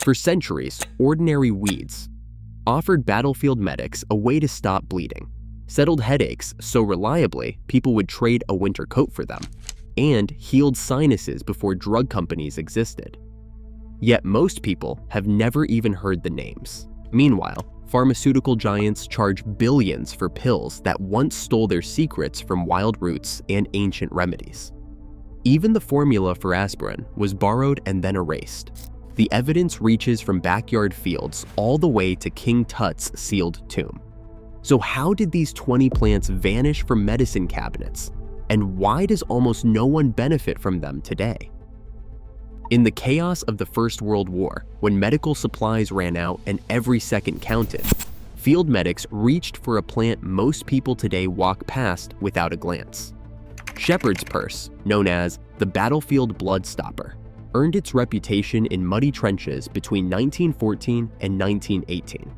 For centuries, ordinary weeds offered battlefield medics a way to stop bleeding, settled headaches so reliably people would trade a winter coat for them, and healed sinuses before drug companies existed. Yet most people have never even heard the names. Meanwhile, pharmaceutical giants charge billions for pills that once stole their secrets from wild roots and ancient remedies. Even the formula for aspirin was borrowed and then erased. The evidence reaches from backyard fields all the way to King Tut's sealed tomb. So how did these 20 plants vanish from medicine cabinets? And why does almost no one benefit from them today? In the chaos of the First World War, when medical supplies ran out and every second counted, field medics reached for a plant most people today walk past without a glance. Shepherd's purse, known as the battlefield blood stopper, earned its reputation in muddy trenches between 1914 and 1918.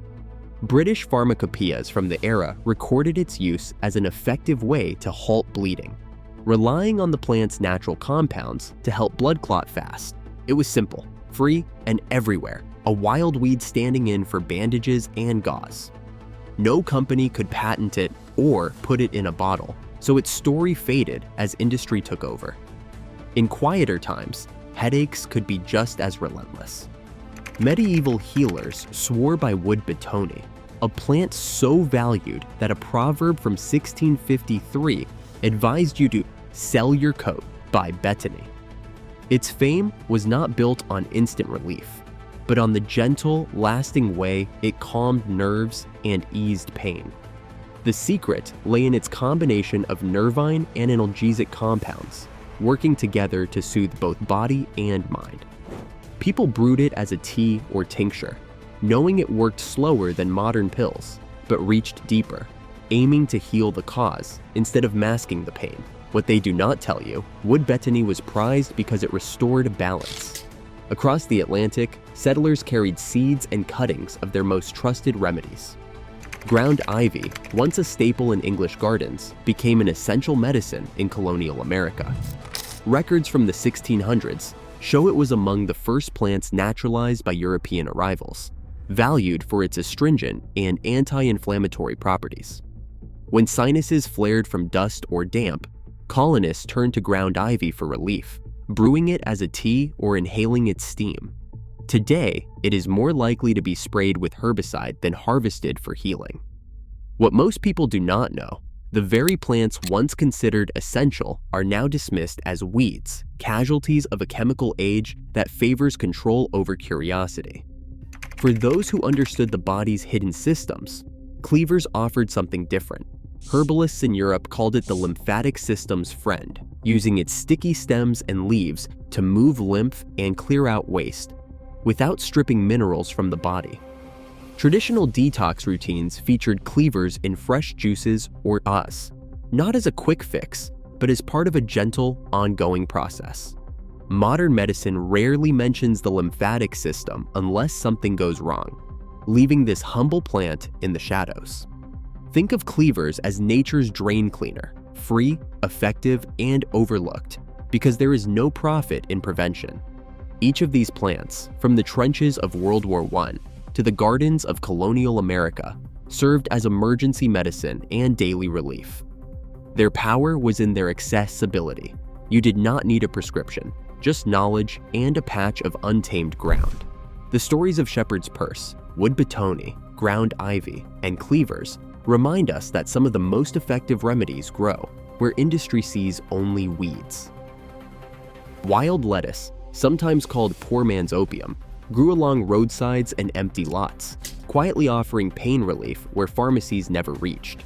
British pharmacopoeias from the era recorded its use as an effective way to halt bleeding, relying on the plant's natural compounds to help blood clot fast. It was simple, free, and everywhere, a wild weed standing in for bandages and gauze. No company could patent it or put it in a bottle, so its story faded as industry took over. In quieter times, headaches could be just as relentless. Medieval healers swore by wood betony, a plant so valued that a proverb from 1653 advised you to sell your coat by betony. Its fame was not built on instant relief, but on the gentle, lasting way it calmed nerves and eased pain. The secret lay in its combination of nervine and analgesic compounds, working together to soothe both body and mind. People brewed it as a tea or tincture, knowing it worked slower than modern pills, but reached deeper, aiming to heal the cause instead of masking the pain. What they do not tell you, wood betony was prized because it restored balance. Across the Atlantic, settlers carried seeds and cuttings of their most trusted remedies. Ground ivy, once a staple in English gardens, became an essential medicine in colonial America. Records from the 1600s show it was among the first plants naturalized by European arrivals, valued for its astringent and anti-inflammatory properties. When sinuses flared from dust or damp, colonists turned to ground ivy for relief, brewing it as a tea or inhaling its steam. Today, it is more likely to be sprayed with herbicide than harvested for healing. What most people do not know, the very plants once considered essential are now dismissed as weeds, casualties of a chemical age that favors control over curiosity. For those who understood the body's hidden systems, cleavers offered something different. Herbalists in Europe called it the lymphatic system's friend, using its sticky stems and leaves to move lymph and clear out waste, without stripping minerals from the body. Traditional detox routines featured cleavers in fresh juices or not as a quick fix, but as part of a gentle, ongoing process. Modern medicine rarely mentions the lymphatic system unless something goes wrong, leaving this humble plant in the shadows. Think of cleavers as nature's drain cleaner, free, effective, and overlooked, because there is no profit in prevention. Each of these plants, from the trenches of World War I to the gardens of colonial America, served as emergency medicine and daily relief. Their power was in their accessibility. You did not need a prescription, just knowledge and a patch of untamed ground. The stories of shepherd's purse, wood betony, ground ivy, and cleavers remind us that some of the most effective remedies grow where industry sees only weeds. Wild lettuce, sometimes called poor man's opium, grew along roadsides and empty lots, quietly offering pain relief where pharmacies never reached.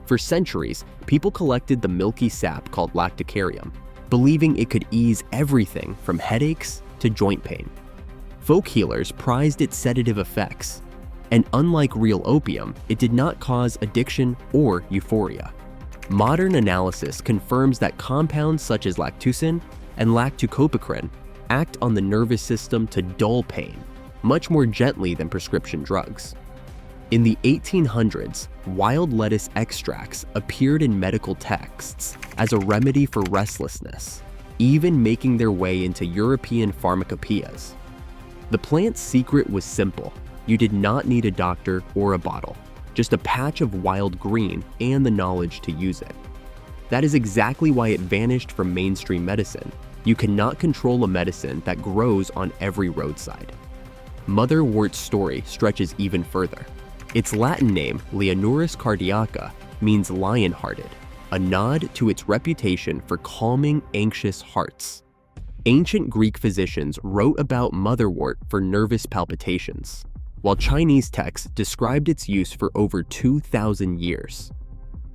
For centuries, people collected the milky sap called lacticarium, believing it could ease everything from headaches to joint pain. Folk healers prized its sedative effects, and unlike real opium, it did not cause addiction or euphoria. Modern analysis confirms that compounds such as lactucin and lactucopacrin act on the nervous system to dull pain, much more gently than prescription drugs. In the 1800s, wild lettuce extracts appeared in medical texts as a remedy for restlessness, even making their way into European pharmacopoeias. The plant's secret was simple. You did not need a doctor or a bottle, just a patch of wild green and the knowledge to use it. That is exactly why it vanished from mainstream medicine. You cannot control a medicine that grows on every roadside. Motherwort's story stretches even further. Its Latin name, Leonurus cardiaca, means lion-hearted, a nod to its reputation for calming anxious hearts. Ancient Greek physicians wrote about motherwort for nervous palpitations, while Chinese texts described its use for over 2,000 years.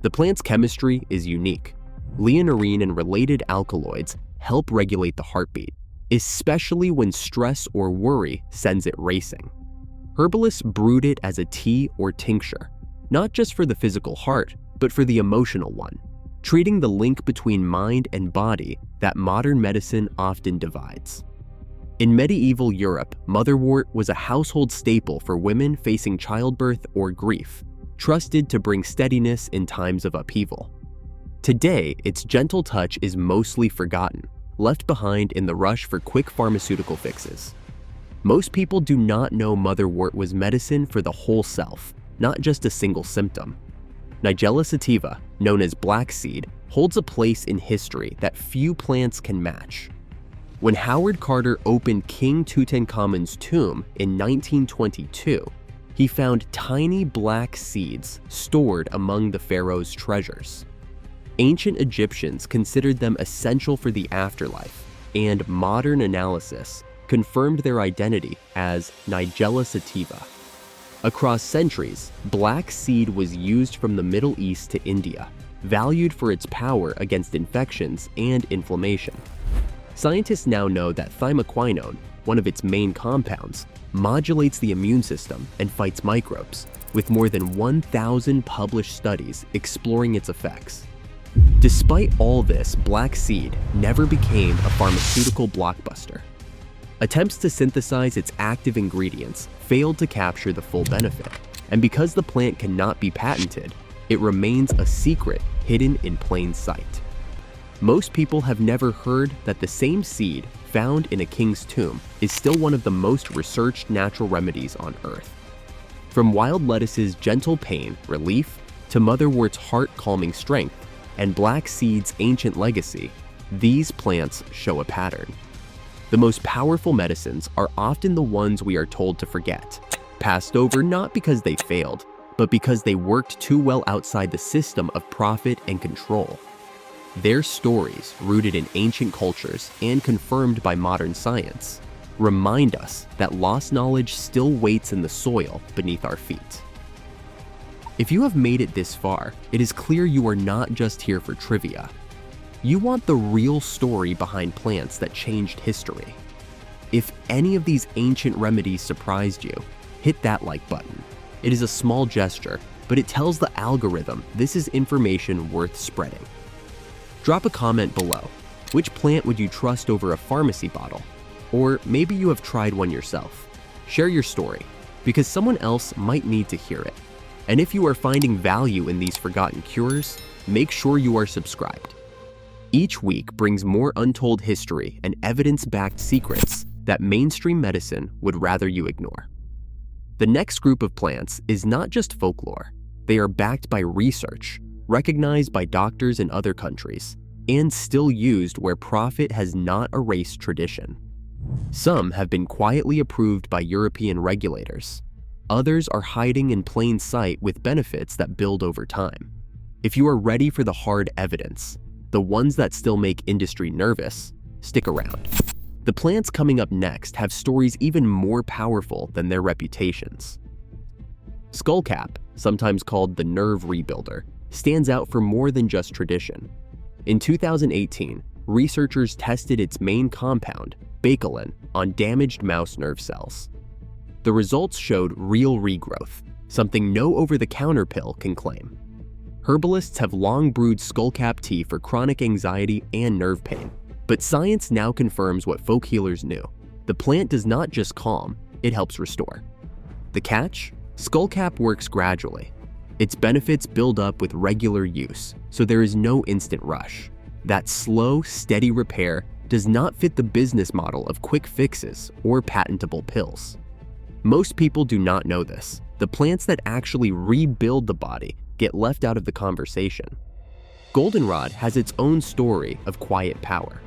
The plant's chemistry is unique. Leonurine and related alkaloids help regulate the heartbeat, especially when stress or worry sends it racing. Herbalists brewed it as a tea or tincture, not just for the physical heart, but for the emotional one, treating the link between mind and body that modern medicine often divides. In medieval Europe, motherwort was a household staple for women facing childbirth or grief, trusted to bring steadiness in times of upheaval. Today, its gentle touch is mostly forgotten, left behind in the rush for quick pharmaceutical fixes. Most people do not know motherwort was medicine for the whole self, not just a single symptom. Nigella sativa, known as black seed, holds a place in history that few plants can match. When Howard Carter opened King Tutankhamun's tomb in 1922, he found tiny black seeds stored among the pharaoh's treasures. Ancient Egyptians considered them essential for the afterlife, and modern analysis confirmed their identity as Nigella sativa. Across centuries, black seed was used from the Middle East to India, valued for its power against infections and inflammation. Scientists now know that thymoquinone, one of its main compounds, modulates the immune system and fights microbes, with more than 1,000 published studies exploring its effects. Despite all this, black seed never became a pharmaceutical blockbuster. Attempts to synthesize its active ingredients failed to capture the full benefit, and because the plant cannot be patented, it remains a secret hidden in plain sight. Most people have never heard that the same seed found in a king's tomb is still one of the most researched natural remedies on Earth. From wild lettuce's gentle pain relief to motherwort's heart-calming strength and black seed's ancient legacy, these plants show a pattern. The most powerful medicines are often the ones we are told to forget, passed over not because they failed, but because they worked too well outside the system of profit and control. Their stories, rooted in ancient cultures and confirmed by modern science, remind us that lost knowledge still waits in the soil beneath our feet. If you have made it this far, it is clear you are not just here for trivia. You want the real story behind plants that changed history. If any of these ancient remedies surprised you, hit that like button. It is a small gesture, but it tells the algorithm this is information worth spreading. Drop a comment below. Which plant would you trust over a pharmacy bottle? Or maybe you have tried one yourself. Share your story, because someone else might need to hear it. And if you are finding value in these forgotten cures, make sure you are subscribed. Each week brings more untold history and evidence-backed secrets that mainstream medicine would rather you ignore. The next group of plants is not just folklore. They are backed by research, recognized by doctors in other countries, and still used where profit has not erased tradition. Some have been quietly approved by European regulators. Others are hiding in plain sight with benefits that build over time. If you are ready for the hard evidence, the ones that still make industry nervous, stick around. The plants coming up next have stories even more powerful than their reputations. Skullcap, sometimes called the nerve rebuilder, stands out for more than just tradition. In 2018, researchers tested its main compound, bakelin, on damaged mouse nerve cells. The results showed real regrowth, something no over-the-counter pill can claim. Herbalists have long brewed skullcap tea for chronic anxiety and nerve pain, but science now confirms what folk healers knew. The plant does not just calm, it helps restore. The catch? Skullcap works gradually. Its benefits build up with regular use, so there is no instant rush. That slow, steady repair does not fit the business model of quick fixes or patentable pills. Most people do not know this. The plants that actually rebuild the body get left out of the conversation. Goldenrod has its own story of quiet power.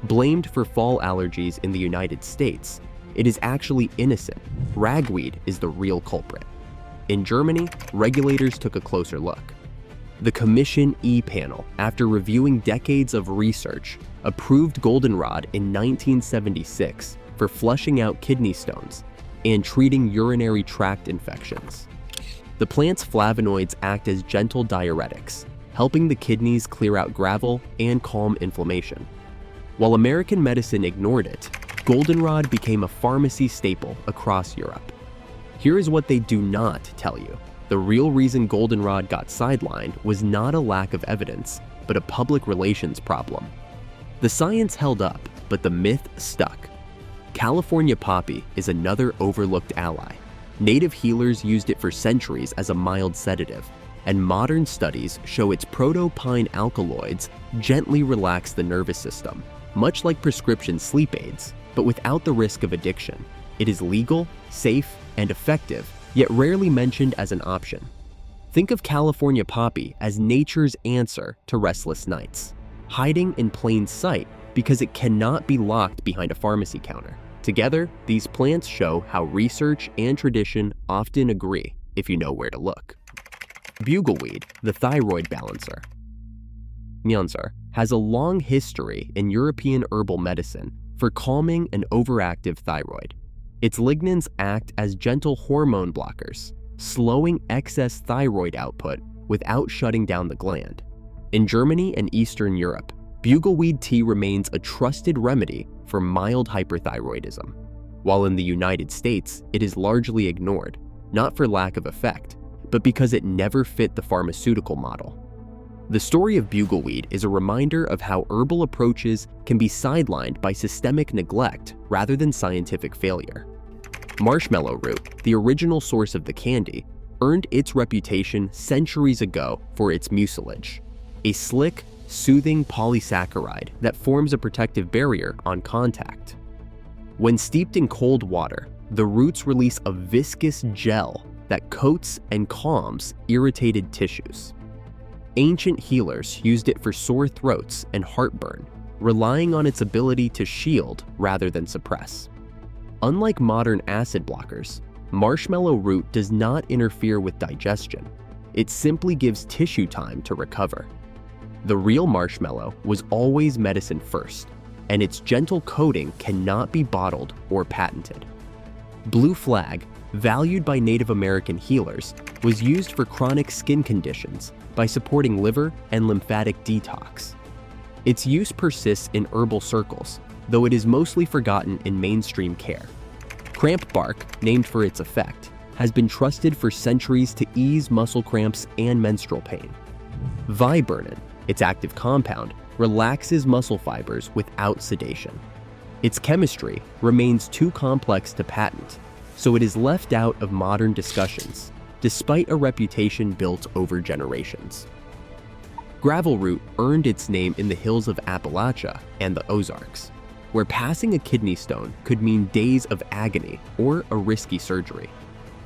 Blamed for fall allergies in the United States, it is actually innocent. Ragweed is the real culprit. In Germany, regulators took a closer look. The Commission E panel, after reviewing decades of research, approved goldenrod in 1976 for flushing out kidney stones and treating urinary tract infections. The plant's flavonoids act as gentle diuretics, helping the kidneys clear out gravel and calm inflammation. While American medicine ignored it, goldenrod became a pharmacy staple across Europe. Here is what they do not tell you. The real reason goldenrod got sidelined was not a lack of evidence, but a public relations problem. The science held up, but the myth stuck. California poppy is another overlooked ally. Native healers used it for centuries as a mild sedative, and modern studies show its proto-pine alkaloids gently relax the nervous system, much like prescription sleep aids, but without the risk of addiction. It is legal, safe, and effective, yet rarely mentioned as an option. Think of California poppy as nature's answer to restless nights, hiding in plain sight because it cannot be locked behind a pharmacy counter. Together, these plants show how research and tradition often agree if you know where to look. Bugleweed, the thyroid balancer. Mjolnir has a long history in European herbal medicine for calming an overactive thyroid. Its lignans act as gentle hormone blockers, slowing excess thyroid output without shutting down the gland. In Germany and Eastern Europe, bugleweed tea remains a trusted remedy for mild hyperthyroidism, while in the United States, it is largely ignored, not for lack of effect, but because it never fit the pharmaceutical model. The story of bugleweed is a reminder of how herbal approaches can be sidelined by systemic neglect rather than scientific failure. Marshmallow root, the original source of the candy, earned its reputation centuries ago for its mucilage, a slick, soothing polysaccharide that forms a protective barrier on contact. When steeped in cold water, the roots release a viscous gel that coats and calms irritated tissues. Ancient healers used it for sore throats and heartburn, relying on its ability to shield rather than suppress. Unlike modern acid blockers, marshmallow root does not interfere with digestion. It simply gives tissue time to recover. The real marshmallow was always medicine first, and its gentle coating cannot be bottled or patented. Blue flag, valued by Native American healers, was used for chronic skin conditions by supporting liver and lymphatic detox. Its use persists in herbal circles, though it is mostly forgotten in mainstream care. Cramp bark, named for its effect, has been trusted for centuries to ease muscle cramps and menstrual pain. Viburnum, its active compound, relaxes muscle fibers without sedation. Its chemistry remains too complex to patent, so it is left out of modern discussions, despite a reputation built over generations. Gravel root earned its name in the hills of Appalachia and the Ozarks, where passing a kidney stone could mean days of agony or a risky surgery.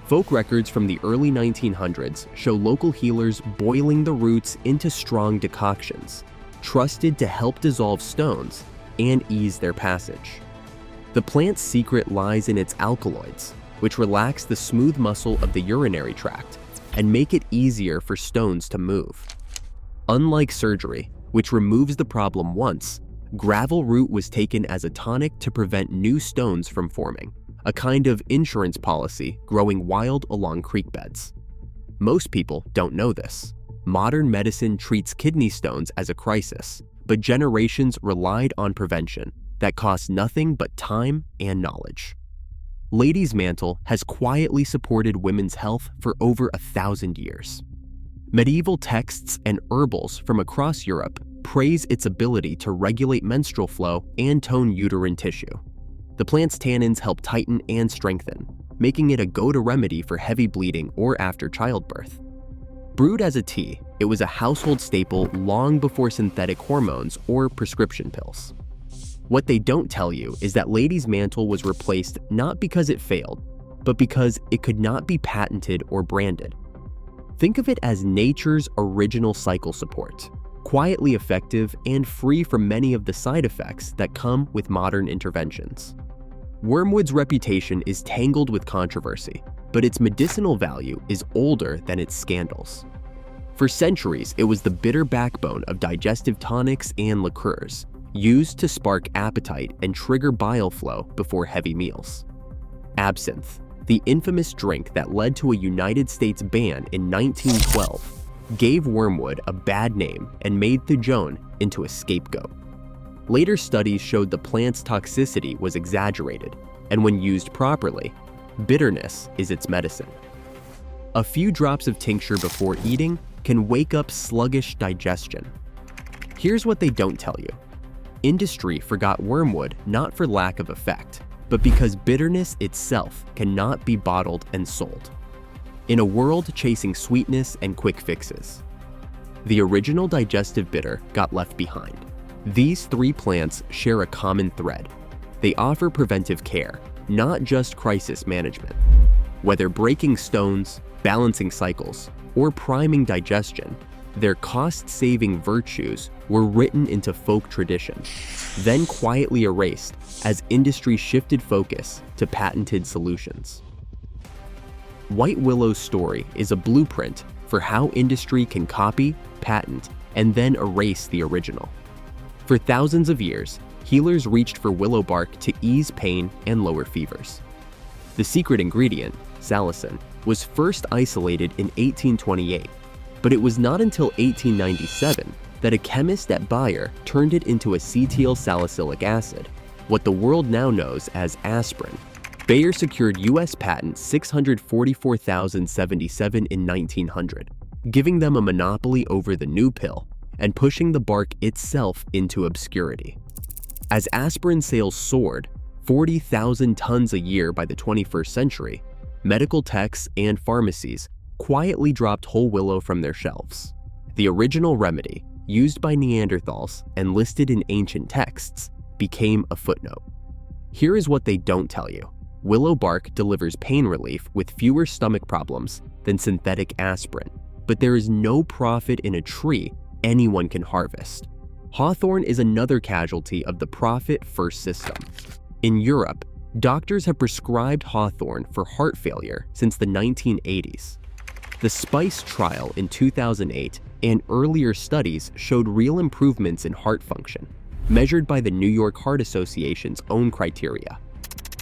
Folk records from the early 1900s show local healers boiling the roots into strong decoctions, trusted to help dissolve stones and ease their passage. The plant's secret lies in its alkaloids, which relax the smooth muscle of the urinary tract and make it easier for stones to move. Unlike surgery, which removes the problem once, gravel root was taken as a tonic to prevent new stones from forming, a kind of insurance policy growing wild along creek beds. Most people don't know this. Modern medicine treats kidney stones as a crisis, but generations relied on prevention that cost nothing but time and knowledge. Lady's Mantle has quietly supported women's health for over 1,000 years. Medieval texts and herbals from across Europe praise its ability to regulate menstrual flow and tone uterine tissue. The plant's tannins help tighten and strengthen, making it a go-to remedy for heavy bleeding or after childbirth. Brewed as a tea, it was a household staple long before synthetic hormones or prescription pills. What they don't tell you is that Lady's Mantle was replaced not because it failed, but because it could not be patented or branded. Think of it as nature's original cycle support, quietly effective and free from many of the side effects that come with modern interventions. Wormwood's reputation is tangled with controversy, but its medicinal value is older than its scandals. For centuries, it was the bitter backbone of digestive tonics and liqueurs, used to spark appetite and trigger bile flow before heavy meals. Absinthe, the infamous drink that led to a United States ban in 1912, gave wormwood a bad name and made Thijon into a scapegoat. Later studies showed the plant's toxicity was exaggerated, and when used properly, bitterness is its medicine. A few drops of tincture before eating can wake up sluggish digestion. Here's what they don't tell you. Industry forgot wormwood not for lack of effect, but because bitterness itself cannot be bottled and sold. In a world chasing sweetness and quick fixes, the original digestive bitter got left behind. These three plants share a common thread. They offer preventive care, not just crisis management. Whether breaking stones, balancing cycles, or priming digestion, their cost-saving virtues were written into folk tradition, then quietly erased as industry shifted focus to patented solutions. White Willow's story is a blueprint for how industry can copy, patent, and then erase the original. For thousands of years, healers reached for willow bark to ease pain and lower fevers. The secret ingredient, salicin, was first isolated in 1828, but it was not until 1897 that a chemist at Bayer turned it into acetyl salicylic acid, what the world now knows as aspirin. Bayer secured US patent 644,077 in 1900, giving them a monopoly over the new pill and pushing the bark itself into obscurity. As aspirin sales soared, 40,000 tons a year by the 21st century, medical techs and pharmacies quietly dropped whole willow from their shelves. The original remedy, used by Neanderthals and listed in ancient texts, became a footnote. Here is what they don't tell you. Willow bark delivers pain relief with fewer stomach problems than synthetic aspirin, but there is no profit in a tree anyone can harvest. Hawthorn is another casualty of the profit-first system. In Europe, doctors have prescribed hawthorn for heart failure since the 1980s. The SPICE trial in 2008 and earlier studies showed real improvements in heart function, measured by the New York Heart Association's own criteria.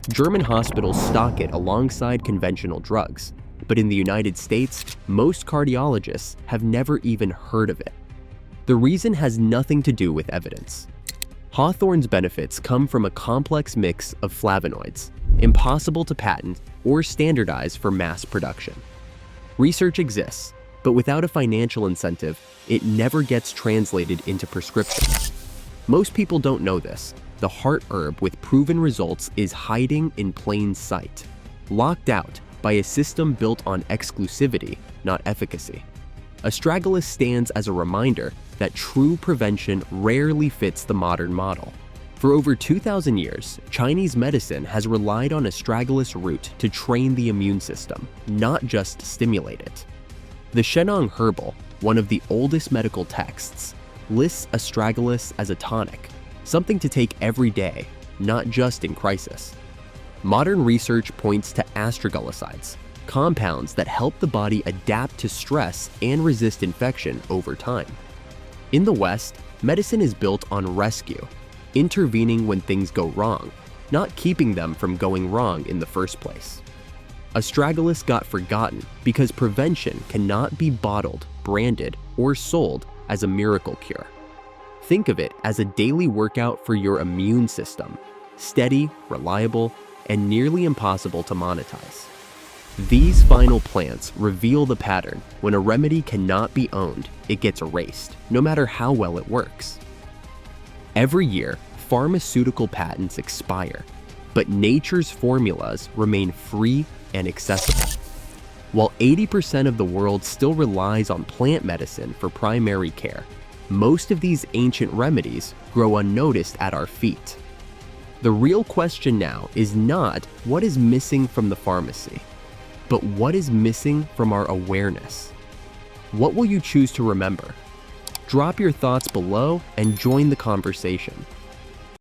German hospitals stock it alongside conventional drugs, but in the United States, most cardiologists have never even heard of it. The reason has nothing to do with evidence. Hawthorn's benefits come from a complex mix of flavonoids, impossible to patent or standardize for mass production. Research exists, but without a financial incentive, it never gets translated into prescriptions. Most people don't know this. The heart herb with proven results is hiding in plain sight, locked out by a system built on exclusivity, not efficacy. Astragalus stands as a reminder that true prevention rarely fits the modern model. For over 2,000 years, Chinese medicine has relied on astragalus root to train the immune system, not just stimulate it. The Shennong Herbal, one of the oldest medical texts, lists astragalus as a tonic, something to take every day, not just in crisis. Modern research points to astragalosides, compounds that help the body adapt to stress and resist infection over time. In the West, medicine is built on rescue, intervening when things go wrong, not keeping them from going wrong in the first place. Astragalus got forgotten because prevention cannot be bottled, branded, or sold as a miracle cure. Think of it as a daily workout for your immune system, steady, reliable, and nearly impossible to monetize. These final plants reveal the pattern. When a remedy cannot be owned, it gets erased, no matter how well it works. Every year, pharmaceutical patents expire, but nature's formulas remain free and accessible. While 80% of the world still relies on plant medicine for primary care, most of these ancient remedies grow unnoticed at our feet. The real question now is not what is missing from the pharmacy, but what is missing from our awareness. What will you choose to remember? Drop your thoughts below and join the conversation.